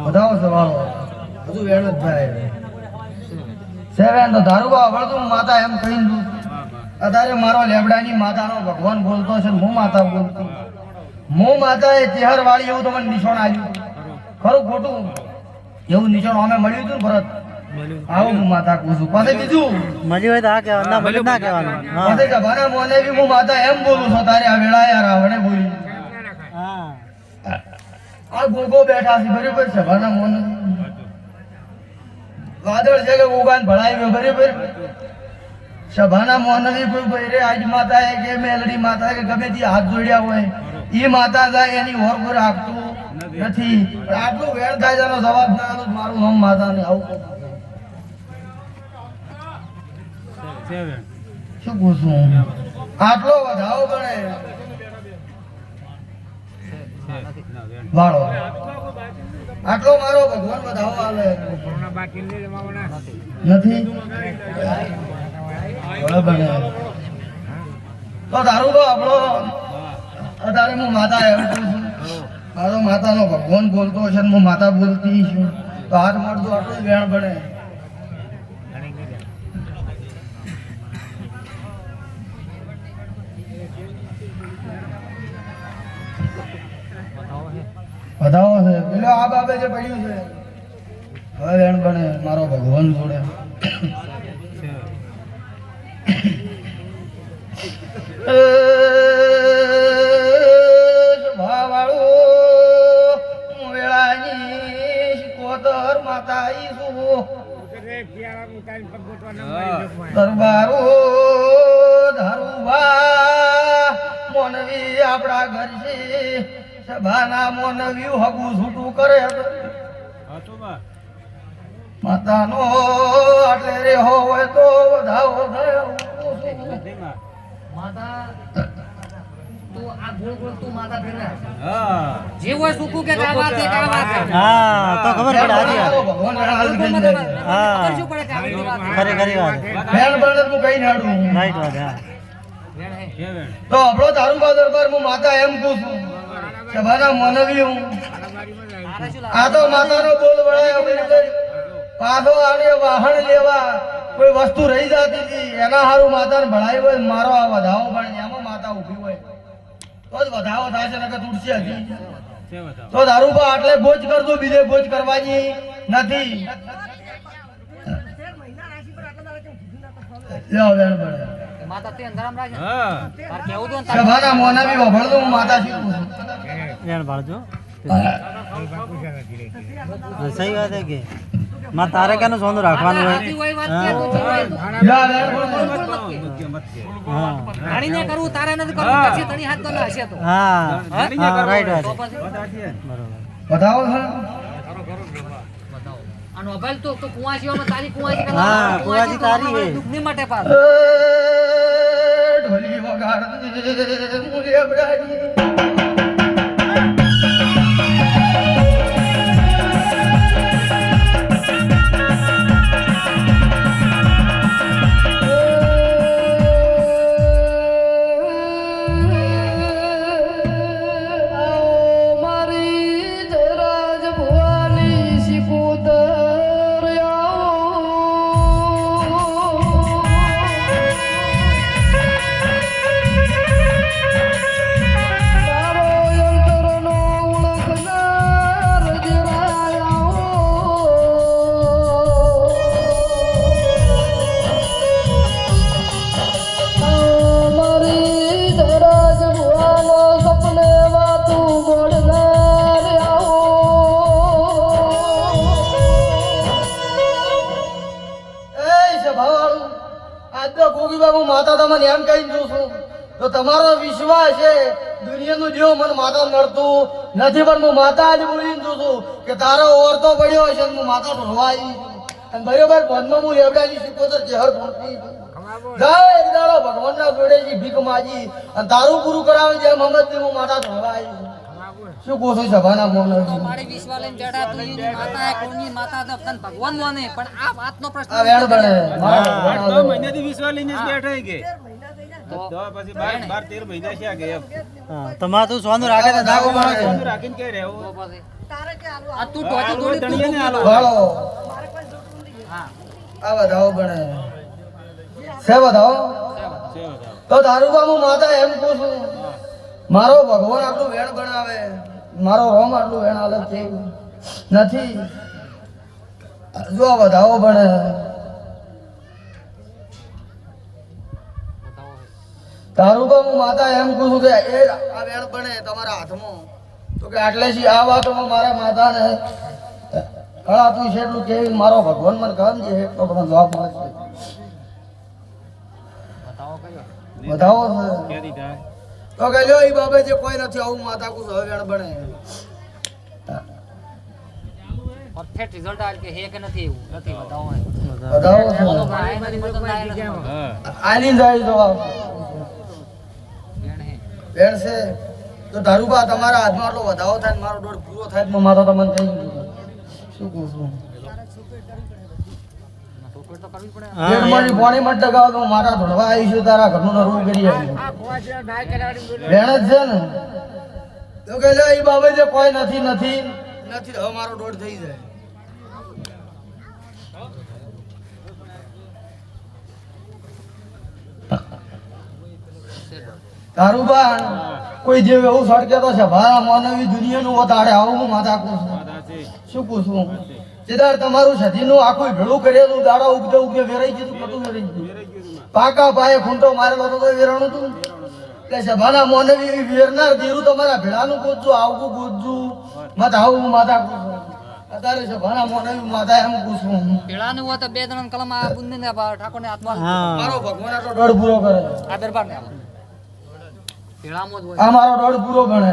બતાવો સવાલ હજુ વેણ જ થાય સેવેન તો ધારુબા વળતું માતા એમ કહીને અત્યારે મારો લેબડાની માતાનો ભગવાન બોલતો છે હું માતા બોલતી હું માતા એ ચેહર વાળી એવું તો મને નિશાન આવ્યું ખરું ખોટું એવું નિશાન અમે મળ્યું હતું ભરત આવું હું માતા કહું છું પાસે બીજું મળ્યું હોય તો આ કહેવાનું ના મળ્યું ના કહેવાનું પાસે જભાના મોને બી હું માતા એમ બોલું છું તારે આ વેળા યાર આવડે બોલી હા આ ગોગો બેઠા છે બરાબર છે ભાના મોન વાદળ છે કે ગોગાન ભણાવ્યો બરાબર સભાના મોનવી કોઈ બૈરે આજ માતા હે કે મેલડી માતા કે ગમે તે હાથ જોડ્યા હોય ઈ માતા જાય એની ઓર કોઈ રાખતું નથી આટલું વેણ થાય એનો જવાબ ના આલો મારું નામ માતા ને આવું શું પૂછું આટલો વધાવો ગણે વાળો આટલો મારો ભગવાન વધાવો આલે નથી બરાબર તો તારું તો આપણો અત્યારે હું માતા એમ કહું છું મારો માતાનો ભગવાન બોલતો છે હું માતા બોલતી છું તો હાથ મળતું આટલું વેણ બને બતાવો છે પેલો આ બાબે જે પડ્યું છે હવે વેણ બને મારો ભગવાન જોડે દરબારો ધારુભા મોનવી આપણા ઘર છે સભાના મોનવી હગું છૂટું કરે માતાનો આટલે રે હોય તો વધાવો થયો માતા તો આ ગોળ ગોળ તું માતા ફેરવે જે હોય સુકુ કે કા વાત છે હા તો ખબર પડે હાજી ભગવાન હાલ થઈ જાય હા શું પડે કે આવી વાત ખરી ખરી વાત બેન બળદ હું કઈ નાડું રાઈટ વાત હા તો આપણો ધારુબા દરબાર હું માતા એમ કહું છું સભાના મોનવી હું આ તો માતાનો બોલ વળાય પાછો આને વાહન લેવા કોઈ વસ્તુ રહી જતી હતી એના હારું માતાને ભણાવી હોય મારો આ વધાવો પણ એમાં માતા ઊભી હોય તો જ વધાવો થાય છે નકર તૂટશે હતી તો ધારુબા આટલે બોજ કરજો બીજે બોજ કરવાની નથી લ્યો વેણ પડે માતા તે અંધારામ રાખે હા તાર કેવું તો સભાના મોનવી વભળતો હું માતા છું વેણ પાડજો સહી વાત હે કે માં તારે કેનું સોનું રાખવાનું હોય રાણીને કરવું તારે નથી કરવું પછી તણી હાથ તો ના હશે તો હા રાઈટ વાત બતાવો છે આનો અભલ તો કુવાસીઓમાં તારી કુવાસી હા કુવાસી તારી હે દુખની માટે પાસ ઢોલી વગાડ મુલે બડાડી માતા તમને એમ કહીને જોઉં છું તો તમારો વિશ્વાસ છે દુનિયાનું દેવ મને માતા મળતું નથી પણ હું માતા જ બોલીને જોઉં છું કે તારો ઓરતો પડ્યો હશે હું માતા ઢોળવા આવી અને બરોબર ભનમાં હું લેવડાની શીખોતર ચહેર પહોંચી જાઓ એક દાડો ભગવાનના જોડે ભીખ માજી અને તારું પૂરું કરાવે છે મમદની હું માતા ઢોળવા આવી શું કહું છું સભાના મોનજી મારી વિશ્વાસ લઈને બેઠા તું માતા કોની માતા તો ભગવાન માને પણ આ વાતનો પ્રશ્ન આ વેણ બને મહિનાથી વિશ્વાસ લઈને બેઠા કે તો પછી 12-13 મહિના થયા ગયા હા તો માથું સોનું રાખે તો નાખો માણસ સોનું રાખીને કે રહેવું તો પછી આ તું ટોચી થોડી તું ધણીયાને હાલો. વાળો હા આ બધાઓ ગણે છે બધાઓ છે બધા. તો દારૂબા હું માતા એમ પૂછું મારો ભગવાન આટલું વેણ બનાવે મારો રોમ આટલું વેણ હાલત છે નથી જો આ બધાઓ બને દારૂબા હું માતા એમ પૂછું કે એ આ વેણ બને તમારા હાથમાં તો કે આટલે થી આ વાતોમાં મારા માતાને કળાતું છે એટલું કેવી મારો ભગવાન મને કામ છે એટલો બધો જવાબ મળશે બતાવો છે ક્યાંથી થાય? તો કે લ્યો એ બાબે જે કોઈ નથી આવું માતા કુસ હવે વેણ બને પરફેક્ટ રિઝલ્ટ આવે કે હે કે નથી એવું નથી બતાવો બતાવો છે બોલો ભાઈ એમાંથી પસંદ ના નથી હા. આલી જાય જવાબ બેન હે વેણ છે તો દારૂબા તમારા હાથમાં આટલો વધાવો થાય ને મારો દોડ પૂરો થાય તો માતા તમને કહી દીધું શું કહું છું ટોકર તો કરવી પડે હા, પેટમાંથી પાણી મત ટકાવ તો મારા ધોળવા આવી છું તારા ઘરનું નરવું કરી આવ્યું વેણ જ છે ને તો કે લ્યો એ બાબે જે કોઈ નથી નથી નથી હવે મારો દોડ થઈ જાય દારૂબા કોઈ જેવ એવું સડકે તો છે ભારા માનવી દુનિયાનું વધારે આવું હું માથા કું છું બધા છે. શું પૂછું સીધા તમારું સધીનું આખું ભેળું કરેલું દાડા ઉગતે ઉગતે વેરાઈ ગયું કતું વેરાઈ ગયું પાકા પાયે ખૂંટો મારેલો તો વેરાણું હતું એટલે સભાના મોનવી વેરનાર ધીરું તમારા ભેળાનું ગોતજું આવવું ગોતજું મત આવું માથા કૂછું અત્યારે સભાના મોનવી માથા એમ પૂછું પેલાનું હોય તો બે જણ કલમ આ બુંદે ને ઠાકોર ને હાથમાં હા મારો ભગવાન આટલો દોડ પૂરો કરે આ દરબાર ને આલો પેલામાં જ હોય આ મારો દોડ પૂરો ગણે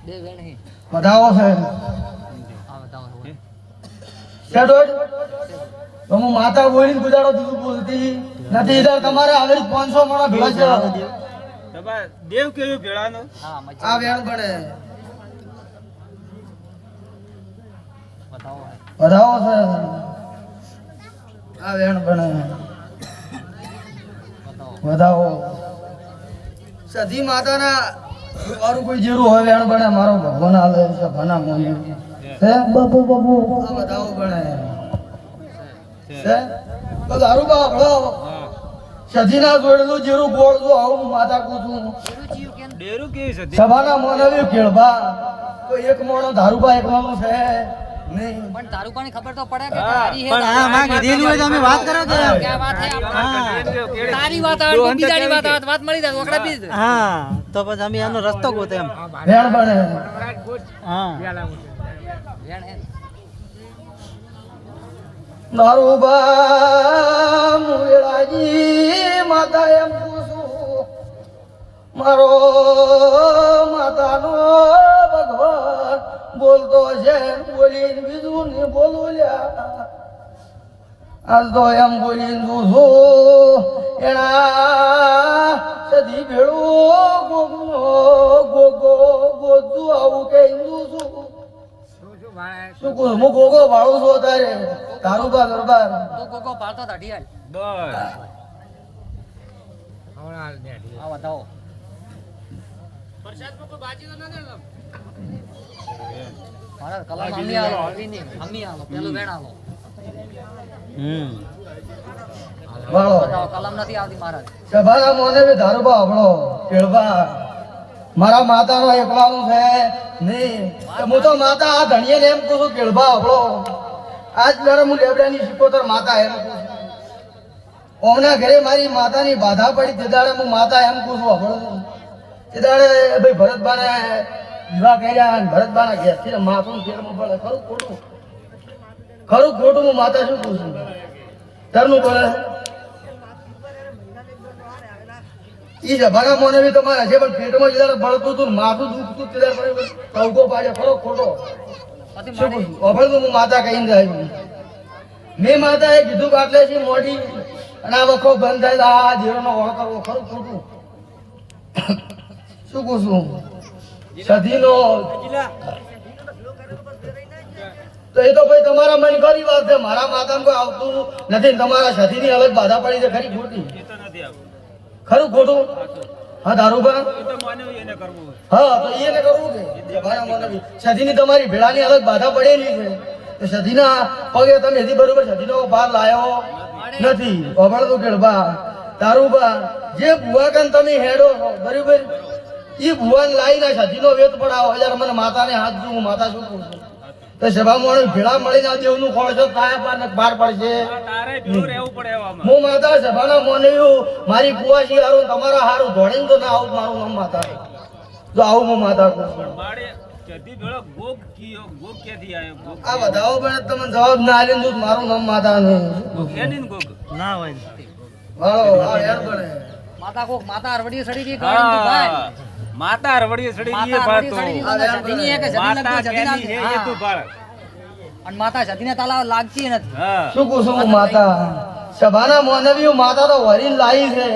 બે વેણ હે બધાઓ છે આ બતાવો હોય છે દોડ તો હું માતા બોલીને ગુજારો દીધું બોલતી નથી ઇધર તમારે આવે 500 માણા ભેળા છે તમારે દેવ કેવું ભેળાનું? હા આ મજા વેણ ગણે બતાવો હે બધાઓ છે આ વેણ ગણે બતાવો બધાઓ સધી માતાના મારું કોઈ જીરું હોય વેણ બને મારો ભગવાન હાલે છે ભના મોને હે બાપુ બાપુ આ બધાઓ બને છે તો દારૂ બા ભળો હા. સધીના જોડેલું જીરું ગોળ જો આવું હું માતા કૂતું પેલું જીવ કેમ ડેરું કેવી છે? સભાના મોનવી કેળબા તો એક મોણો દારૂબા એકલાનું છે નહીં પણ તારું પણ ખબર તો પડે કે હા, તારી હે પણ આ માં કીધેલું હોય તો અમે વાત કરો કે એમ. ક્યાં વાત હે હા. તારી વાત આવે તો બીજાની વાત આવે તો વાત મળી જાય ઓકડા બીજ હા તો પછી અમે એનો રસ્તો ગોતે એમ વેણ બને હા વેણ હે દારૂબા મુળાજી માતા એમ પૂછું મારો માતાનો ભગવાન બોલતો છે બોલીને બીજું ને બોલું લ્યા આજ તો એમ બોલીને જોશું એના સધી ભેળું ગોગનો ગોગો ગોતું આવું કઈ જોશું શું કહું હું ગોગો ભાડું છું અત્યારે દારૂબા દરબાર તો કોકો પાડતો તા ઢિયાલ બસ. આ બતાવો મારા કલમ અમી આલો હળવી નહીં અમી આલો પેલું વેણ આલો હમ વાળો બતાવો કલમ નથી આવતી મહારાજ સભાના મોને બી દારૂબા હબળો કેળબા મારા માતાનો એકલાનું છે નહીં તો હું તો માતા આ ધણીયાને એમ કહું છું કેળબા હબળો આજ જયારે હું લેબડાની શીખોતર માતા એમ કહું છું ઓમના ઘરે મારી માતાની બાધા પડી તે દાડે હું માતા એમ કહું છું હબળો તે દાડે ભાઈ ભરતબાને વિવાહ કર્યા અને ભરતબાના ઘેરથી માથું ફેરમાં પડે ખરું ખોટું હું માતા શું કહું છું ધરનું પડે ઈ જભાના મોને બી તમારા છે પણ પેટમાં જયારે બળતું હતું ને માથું દુખતું ત્યારે ટવકો પાડે ખરો ખોટો પછી શું મારી કહું અભળ તો હું માતા કહીને જાય મેં માતાએ કીધું કે આટલે છે મોઢી અને આ વખો બંધ થાય તો આ જીરોનો વળ કરવો ખરું ખોટું શું કહું છું સધીનો તો એ તો ભાઈ તમારા મન કરી વાત છે મારા માતાને કોઈ આવતું નથી ને તમારા સાથીની અલગ બાધા પડી છે ખરી ખોટી એ તો નથી આવતું. ખરું ખોટું હા દારૂ બા એ તો માનવી એને કરવું હોય. હા તો એને કરવું કે મારા મનવી સધીની તમારી ભેળાની અલગ બાધા પડેલી છે તો સધીના પગે તમે હજી બરોબર સધીનો ભાર લાયો નથી અભળતું કેળબા દારૂ બા જે ભુવા કન તમે હેડો છો બરોબર એ ભુવાન લાઈને સધીનો વેત પડાવો યાર મને માતાને હાથ દઉં હું માતા શું પૂછું તો સભા માણસ ભેળા મળીને આ દેવનું ખોળશો થાય પાર પડશે આ તારે ભેળું રહેવું પડે એવામાં. હું માતા સભાના મોનવ્યું મારી કુવાસી હારું તમારા હારું ધોડીને તો ના આવું મારું નામ માતા જો આવું હું માતા કહું છું. મારે જતી ભેળો ગોગ કીયો, ગોગ ક્યાંથી આયો? ગોગ આ બધાઓ પણ તમને જવાબ ના આલે ને મારું નામ માતા નહીં ગોગ એની ને ગોગ. ના હોય વાળો આ યાર બને માતા કોક માતા અરવડી સડી ગઈ ગાડી તું ભાઈ હા. માતા રવડીએ સડી માતા ગઈ અરવડી ભાતો. સડી ગઈ તો સદીની એક સદી માતા લાગતો સદી કેની હે એ તું ભાળ. અને માતા સદીને તાલા લાગતી નથી હા. શું કહું છું હું માતા સભાના મોનવ્યું માતા તો વરીને લાવી છે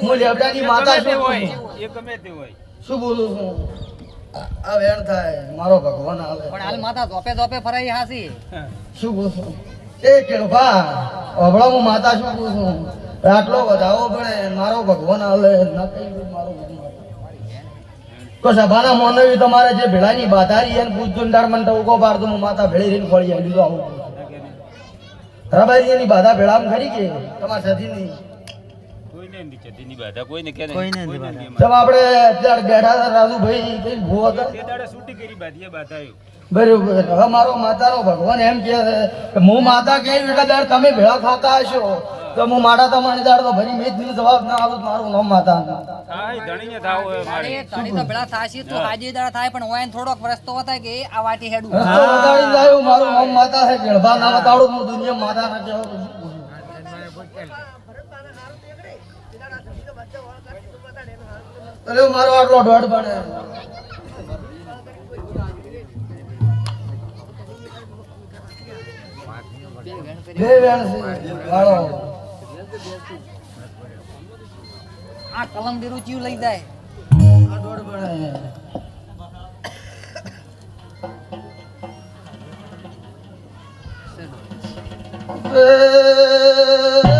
હું લેબડાની માતા ગમે તે શું હોય, કહું? એ ગમે તે હોય. શું બોલું છું આ વેણ થાય મારો ભગવાન હાલે પણ હાલ માતા ધોપે ધોપે ફરાઈ હાસી શું કહું છું એ કેળભા અભળો હું માતા શું કહું છું આટલો વધાવો પડે મારો ભગવાન હાલે ના કઈ મારો ભગવાન તો સભાના મોનવી તમારે જે ભેળાની બાધારી એને પૂજુંડાર મને ઉગો પાડતો હું માતા ભેળી રહીને ફળી આવી લીધો આવું રબારી એની બાધા ભેળામાં ખરી કે તમારે સધીની કોઈને નથી જતીની બાધા, કોઈને કે નહીં. કોઈને નથી કોઈને નહીં. તમે આપણે અત્યારે બેઠા હતા રાજુભાઈ કઈ ભૂવો હતા તે દાડે છૂટી કરી બાધીએ બાધાયું. બરોબર હવે મારો માતાનો ભગવાન એમ કહે છે કે હું માતા કેવી એકા દાડ તમે ભેળા થતા હશો તો હું માતા તમારી દાડ તો ભરી મેં જ જવાબ ના આવું મારું નામ માતા હા, એ ધણીને થાવ હોય મારે. તારી તો ભેળા થાશી તો હાજી દાડા થાય પણ ઓયન થોડોક રસ્તો હતા કે આ વાટી હેડું રસ્તો બતાડી જાય મારું નામ માતા છે ગેળભા ના બતાડું હું દુનિયા માતા ના કહેવું અરે મારો આટલો દોઢ બને બે વેણ છે વાળો આ કલમ દીરું ચીવ લઈ જાય આ દોઢ બને એ